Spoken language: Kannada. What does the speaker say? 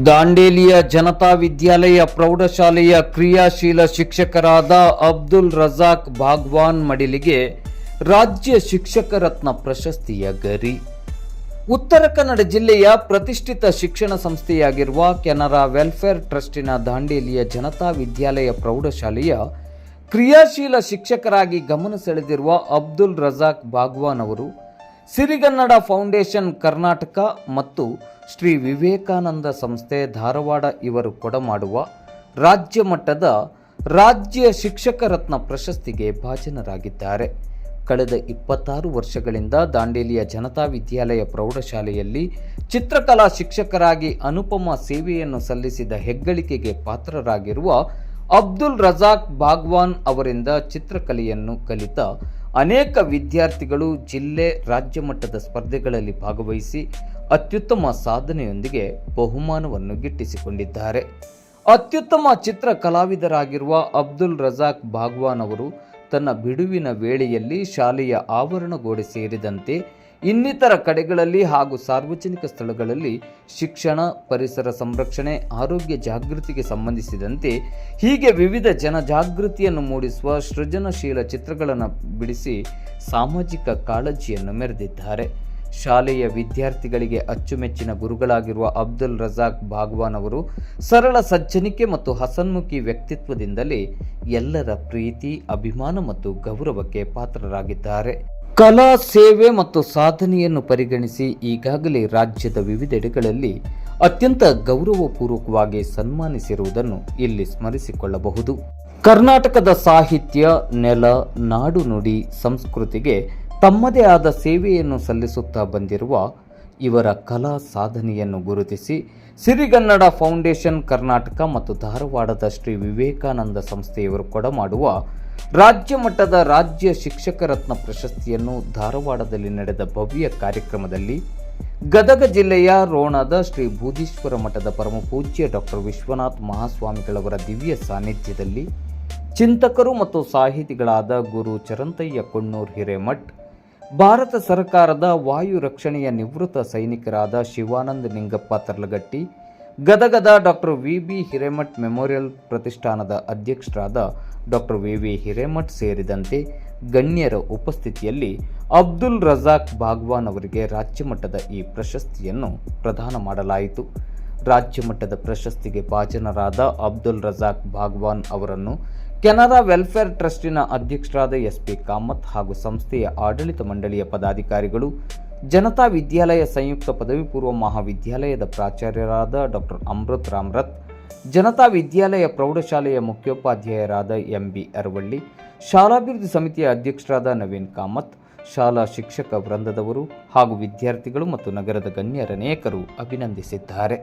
ದಾಂಡೇಲಿಯ ಜನತಾ ವಿದ್ಯಾಲಯ ಪ್ರೌಢಶಾಲೆಯ ಕ್ರಿಯಾಶೀಲ ಶಿಕ್ಷಕರಾದ ಅಬ್ದುಲ್ ರಜಾಕ್ ಭಾಗ್ವಾನ್ ಮಡಿಲಿಗೆ ರಾಜ್ಯ ಶಿಕ್ಷಕ ರತ್ನ ಪ್ರಶಸ್ತಿಯ ಗರಿ. ಉತ್ತರ ಕನ್ನಡ ಜಿಲ್ಲೆಯ ಪ್ರತಿಷ್ಠಿತ ಶಿಕ್ಷಣ ಸಂಸ್ಥೆಯಾಗಿರುವ ಕೆನರಾ ವೆಲ್ಫೇರ್ ಟ್ರಸ್ಟಿನ ದಾಂಡೇಲಿಯ ಜನತಾ ವಿದ್ಯಾಲಯ ಪ್ರೌಢಶಾಲೆಯ ಕ್ರಿಯಾಶೀಲ ಶಿಕ್ಷಕರಾಗಿ ಗಮನ ಸೆಳೆದಿರುವ ಅಬ್ದುಲ್ ರಜಾಕ್ ಭಾಗ್ವಾನ್ ಅವರು ಸಿರಿಗನ್ನಡ ಫೌಂಡೇಶನ್ ಕರ್ನಾಟಕ ಮತ್ತು ಶ್ರೀ ವಿವೇಕಾನಂದ ಸಂಸ್ಥೆ ಧಾರವಾಡ ಇವರು ಕೊಡಮಾಡುವ ರಾಜ್ಯ ಮಟ್ಟದ ರಾಜ್ಯ ಶಿಕ್ಷಕ ರತ್ನ ಪ್ರಶಸ್ತಿಗೆ ಭಾಜನರಾಗಿದ್ದಾರೆ. ಕಳೆದ 26 ವರ್ಷಗಳಿಂದ ದಾಂಡೇಲಿಯ ಜನತಾ ವಿದ್ಯಾಲಯ ಪ್ರೌಢಶಾಲೆಯಲ್ಲಿ ಚಿತ್ರಕಲಾ ಶಿಕ್ಷಕರಾಗಿ ಅನುಪಮ ಸೇವೆಯನ್ನು ಸಲ್ಲಿಸಿದ ಹೆಗ್ಗಳಿಕೆಗೆ ಪಾತ್ರರಾಗಿರುವ ಅಬ್ದುಲ್ ರಜಾಕ್ ಭಾಗ್ವಾನ್ ಅವರಿಂದ ಚಿತ್ರಕಲೆಯನ್ನು ಕಲಿತ ಅನೇಕ ವಿದ್ಯಾರ್ಥಿಗಳು ಜಿಲ್ಲೆ ರಾಜ್ಯ ಮಟ್ಟದ ಸ್ಪರ್ಧೆಗಳಲ್ಲಿ ಭಾಗವಹಿಸಿ ಅತ್ಯುತ್ತಮ ಸಾಧನೆಯೊಂದಿಗೆ ಬಹುಮಾನವನ್ನು ಗಿಟ್ಟಿಸಿಕೊಂಡಿದ್ದಾರೆ. ಅತ್ಯುತ್ತಮ ಚಿತ್ರ ಕಲಾವಿದರಾಗಿರುವ ಅಬ್ದುಲ್ ರಜಾಕ್ ಭಾಗ್ವಾನ್ ಅವರು ತನ್ನ ಬಿಡುವಿನ ವೇಳೆಯಲ್ಲಿ ಶಾಲೆಯ ಆವರಣ ಗೋಡೆ ಸೇರಿದಂತೆ ಇನ್ನಿತರ ಕಡೆಗಳಲ್ಲಿ ಹಾಗೂ ಸಾರ್ವಜನಿಕ ಸ್ಥಳಗಳಲ್ಲಿ ಶಿಕ್ಷಣ, ಪರಿಸರ ಸಂರಕ್ಷಣೆ, ಆರೋಗ್ಯ ಜಾಗೃತಿಗೆ ಸಂಬಂಧಿಸಿದಂತೆ ಹೀಗೆ ವಿವಿಧ ಜನಜಾಗೃತಿಯನ್ನು ಮೂಡಿಸುವ ಸೃಜನಶೀಲ ಚಿತ್ರಗಳನ್ನು ಬಿಡಿಸಿ ಸಾಮಾಜಿಕ ಕಾಳಜಿಯನ್ನು ಮೆರೆದಿದ್ದಾರೆ. ಶಾಲೆಯ ವಿದ್ಯಾರ್ಥಿಗಳಿಗೆ ಅಚ್ಚುಮೆಚ್ಚಿನ ಗುರುಗಳಾಗಿರುವ ಅಬ್ದುಲ್ ರಜಾಕ್ ಭಾಗ್ವಾನ್ ಅವರು ಸರಳ ಸಜ್ಜನಿಕೆ ಮತ್ತು ಹಸನ್ಮುಖಿ ವ್ಯಕ್ತಿತ್ವದಿಂದಲೇ ಎಲ್ಲರ ಪ್ರೀತಿ, ಅಭಿಮಾನ ಮತ್ತು ಗೌರವಕ್ಕೆ ಪಾತ್ರರಾಗಿದ್ದಾರೆ. ಕಲಾ ಸೇವೆ ಮತ್ತು ಸಾಧನೆಯನ್ನು ಪರಿಗಣಿಸಿ ಈಗಾಗಲೇ ರಾಜ್ಯದ ವಿವಿಧೆಡೆಗಳಲ್ಲಿ ಅತ್ಯಂತ ಗೌರವಪೂರ್ವಕವಾಗಿ ಸನ್ಮಾನಿಸಿರುವುದನ್ನು ಇಲ್ಲಿ ಸ್ಮರಿಸಿಕೊಳ್ಳಬಹುದು. ಕರ್ನಾಟಕದ ಸಾಹಿತ್ಯ, ನೆಲ, ನಾಡು, ನುಡಿ, ಸಂಸ್ಕೃತಿಗೆ ತಮ್ಮದೇ ಆದ ಸೇವೆಯನ್ನು ಸಲ್ಲಿಸುತ್ತಾ ಬಂದಿರುವ ಇವರ ಕಲಾ ಸಾಧನೆಯನ್ನು ಗುರುತಿಸಿ ಸಿರಿಗನ್ನಡ ಫೌಂಡೇಶನ್ ಕರ್ನಾಟಕ ಮತ್ತು ಧಾರವಾಡದ ಶ್ರೀ ವಿವೇಕಾನಂದ ಸಂಸ್ಥೆಯವರು ಕೊಡಮಾಡುವ ರಾಜ್ಯ ಮಟ್ಟದ ರಾಜ್ಯ ಶಿಕ್ಷಕ ರತ್ನ ಪ್ರಶಸ್ತಿಯನ್ನು ಧಾರವಾಡದಲ್ಲಿ ನಡೆದ ಭವ್ಯ ಕಾರ್ಯಕ್ರಮದಲ್ಲಿ ಗದಗ ಜಿಲ್ಲೆಯ ರೋಣದ ಶ್ರೀ ಬೂದೀಶ್ವರ ಮಠದ ಪರಮಪೂಜ್ಯ ಡಾಕ್ಟರ್ ವಿಶ್ವನಾಥ ಮಹಾಸ್ವಾಮಿಗಳವರ ದಿವ್ಯ ಸಾನ್ನಿಧ್ಯದಲ್ಲಿ ಚಿಂತಕರು ಮತ್ತು ಸಾಹಿತಿಗಳಾದ ಗುರು ಚರಂತಯ್ಯ ಕೊಣ್ಣೂರ್ ಹಿರೇಮಠ್, ಭಾರತ ಸರ್ಕಾರದ ವಾಯು ರಕ್ಷಣೆಯ ನಿವೃತ್ತ ಸೈನಿಕರಾದ ಶಿವಾನಂದ ನಿಂಗಪ್ಪ ತರ್ಲಗಟ್ಟಿ, ಗದಗದ ಡಾಕ್ಟರ್ ವಿ.ಬಿ. ಹಿರೇಮಠ್ ಮೆಮೋರಿಯಲ್ ಪ್ರತಿಷ್ಠಾನದ ಅಧ್ಯಕ್ಷರಾದ ಡಾಕ್ಟರ್ ವಿ.ವಿ. ಹಿರೇಮಠ್ ಸೇರಿದಂತೆ ಗಣ್ಯರ ಉಪಸ್ಥಿತಿಯಲ್ಲಿ ಅಬ್ದುಲ್ ರಜಾಕ್ ಭಾಗ್ವಾನ್ ಅವರಿಗೆ ರಾಜ್ಯಮಟ್ಟದ ಈ ಪ್ರಶಸ್ತಿಯನ್ನು ಪ್ರದಾನ ಮಾಡಲಾಯಿತು. ರಾಜ್ಯ ಮಟ್ಟದ ಪ್ರಶಸ್ತಿಗೆ ಭಾಜನರಾದ ಅಬ್ದುಲ್ ರಜಾಕ್ ಭಾಗ್ವಾನ್ ಅವರನ್ನು ಕೆನರಾ ವೆಲ್ಫೇರ್ ಟ್ರಸ್ಟಿನ ಅಧ್ಯಕ್ಷರಾದ ಎಸ್.ಪಿ. ಕಾಮತ್ ಹಾಗೂ ಸಂಸ್ಥೆಯ ಆಡಳಿತ ಮಂಡಳಿಯ ಪದಾಧಿಕಾರಿಗಳು, ಜನತಾ ವಿದ್ಯಾಲಯ ಸಂಯುಕ್ತ ಪದವಿ ಪೂರ್ವ ಮಹಾವಿದ್ಯಾಲಯದ ಪ್ರಾಚಾರ್ಯರಾದ ಡಾಕ್ಟರ್ ಅಮೃತ್ ರಾಮ್ರಥ್, ಜನತಾ ವಿದ್ಯಾಲಯ ಪ್ರೌಢಶಾಲೆಯ ಮುಖ್ಯೋಪಾಧ್ಯಾಯರಾದ ಎಂ.ಬಿ. ಅರವಳ್ಳಿ, ಶಾಲಾಭಿವೃದ್ಧಿ ಸಮಿತಿಯ ಅಧ್ಯಕ್ಷರಾದ ನವೀನ್ ಕಾಮತ್, ಶಾಲಾ ಶಿಕ್ಷಕ ವೃಂದದವರು ಹಾಗೂ ವಿದ್ಯಾರ್ಥಿಗಳು ಮತ್ತು ನಗರದ ಗಣ್ಯರನೇಕರು ಅಭಿನಂದಿಸಿದ್ದಾರೆ.